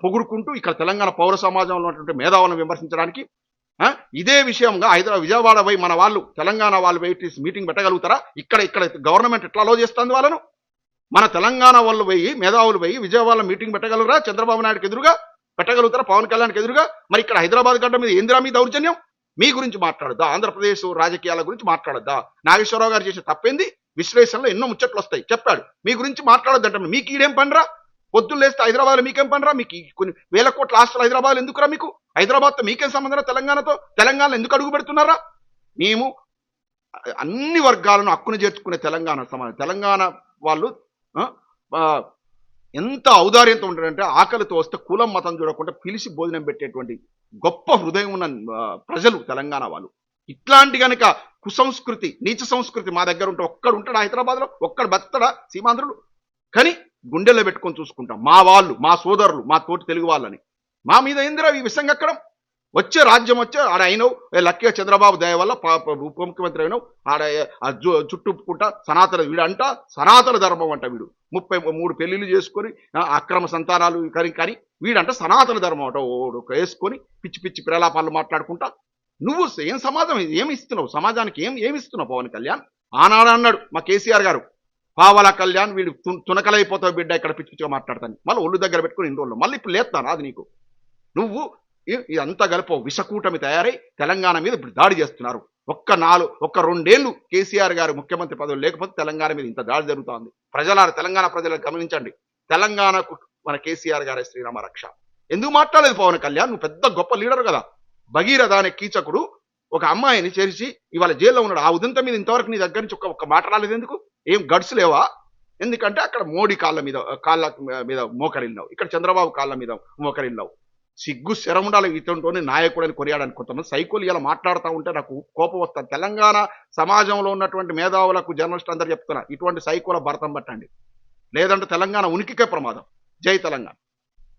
పొగుడుకుంటూ ఇక్కడ తెలంగాణ పౌర సమాజంలో ఉన్నటువంటి మేధావులను విమర్శించడానికి ఇదే విషయంగా విజయవాడ పోయి మన వాళ్ళు తెలంగాణ వాళ్ళు పోయి మీటింగ్ పెట్టగలుగుతారా? ఇక్కడ గవర్నమెంట్ ఎట్లా అలో చేస్తుంది వాళ్ళను? మన తెలంగాణ వాళ్ళు పోయి మేధావులు పోయి విజయవాడలో మీటింగ్ పెట్టగలరా? చంద్రబాబు నాయుడుకి ఎదురుగా పెట్టగలుగుతారా? పవన్ కళ్యాణ్కి ఎదురుగా? మరి ఇక్కడ హైదరాబాద్ గడ్డ మీద ఏందిరా మీ దౌర్జన్యం? మీ గురించి మాట్లాడద్దా? ఆంధ్రప్రదేశ్ రాజకీయాల గురించి మాట్లాడద్దా? నాగేశ్వరరావు గారు చేసే తప్పేంది? విశ్లేషణలో ఎన్నో ముచ్చట్లు వస్తాయి, చెప్పాడు. మీ గురించి మాట్లాడొద్దంటే మీకు ఈడేం పనిరా? పొద్దున్న లేస్తే హైదరాబాద్ మీకేం పనిరా? మీకు కొన్ని వేల కోట్ల ఆస్తులు హైదరాబాద్ ఎందుకురా? మీకు హైదరాబాద్తో మీకేం సంబంధం? తెలంగాణతో తెలంగాణలో ఎందుకు అడుగు పెడుతున్నారా? మేము అన్ని వర్గాలను హక్కును చేర్చుకునే తెలంగాణ వాళ్ళు ఎంత ఔదార్యంతో ఉంటారంటే ఆకలితో వస్తే కులం మతం చూడకుండా పిలిచి భోజనం పెట్టేటువంటి గొప్ప హృదయం ఉన్న ప్రజలు తెలంగాణ వాళ్ళు. ఇట్లాంటి కనుక కుసంస్కృతి నీచ సంస్కృతి మా దగ్గర ఉంటే ఒక్కడు ఉంటాడు హైదరాబాద్లో? ఒక్కడు బతడా సీమాంధ్రులు? కానీ గుండెల్లో పెట్టుకొని చూసుకుంటాం మా వాళ్ళు, మా సోదరులు, మా తోటి తెలుగు వాళ్ళని. మా మీద ఏందిరా ఈ విషయం ఎక్కడం? వచ్చే రాజ్యం వచ్చే ఆడ అయినవు లక్కీగా చంద్రబాబు దయ వల్ల ఉప ముఖ్యమంత్రి అయినావు. ఆడ చుట్టుకుంటా సనాతన వీడంట సనాతన ధర్మం అంట. వీడు 33 పెళ్లిళ్ళు చేసుకొని అక్రమ సంతానాలు కానీ వీడంట సనాతన ధర్మం అంట. ఓడు వేసుకొని పిచ్చి పిచ్చి ప్రలాపాలు మాట్లాడుకుంటా నువ్వు ఏం సమాజం ఏమి ఇస్తున్నావు? సమాజానికి ఏమి ఇస్తున్నావు? పవన్ కళ్యాణ్ ఆనాడు అన్నాడు మా కేసీఆర్ గారు, పావల కళ్యాణ్ వీడు తునకలైపోతావు బిడ్డ ఇక్కడ పిచ్చి పిచ్చిగా మాట్లాడతాను. మళ్ళీ ఒళ్ళు దగ్గర పెట్టుకుని ఇన్ని రోజులు మళ్ళీ ఇప్పుడు లేస్తాను అది నీకు. నువ్వు ఇదంతా కలిపి విషకూటమి తయారై తెలంగాణ మీద ఇప్పుడు దాడి చేస్తున్నారు. ఒక్క 2 ఏళ్ళు కేసీఆర్ గారు ముఖ్యమంత్రి పదవి లేకపోతే తెలంగాణ మీద ఇంత దాడి జరుగుతోంది. తెలంగాణ ప్రజలకు గమనించండి, తెలంగాణకు మన కేసీఆర్ గారే శ్రీరామ రక్ష. ఎందుకు మాట్లాడలేదు పవన్ కళ్యాణ్? నువ్వు పెద్ద గొప్ప లీడర్ కదా. భగీరథ అనే కీచకుడు ఒక అమ్మాయిని చేర్చి ఇవాళ జైల్లో ఉన్నాడు. ఆ ఉదంతం మీద ఇంతవరకు నీ దగ్గర నుంచి ఒక్క మాట రాలేదు. ఎందుకు? ఏం గడ్స్ లేవా? ఎందుకంటే అక్కడ మోడీ కాళ్ళ మీద మోకరిల్లావు, ఇక్కడ చంద్రబాబు కాళ్ళ మీద మోకరిల్లావు. సిగ్గు శరముండాలి ఇతరుతోనే నాయకుడని కొనియాడని కొంతమంది సైకోలు ఇలా మాట్లాడుతూ ఉంటే నాకు కోపం వస్తుంది. తెలంగాణ సమాజంలో ఉన్నటువంటి మేధావులకు జర్నలిస్ట్ అందరూ చెప్తున్నా, ఇటువంటి సైకోల భరతం పట్టండి, లేదంటే తెలంగాణ ఉనికికే ప్రమాదం. జై తెలంగాణ.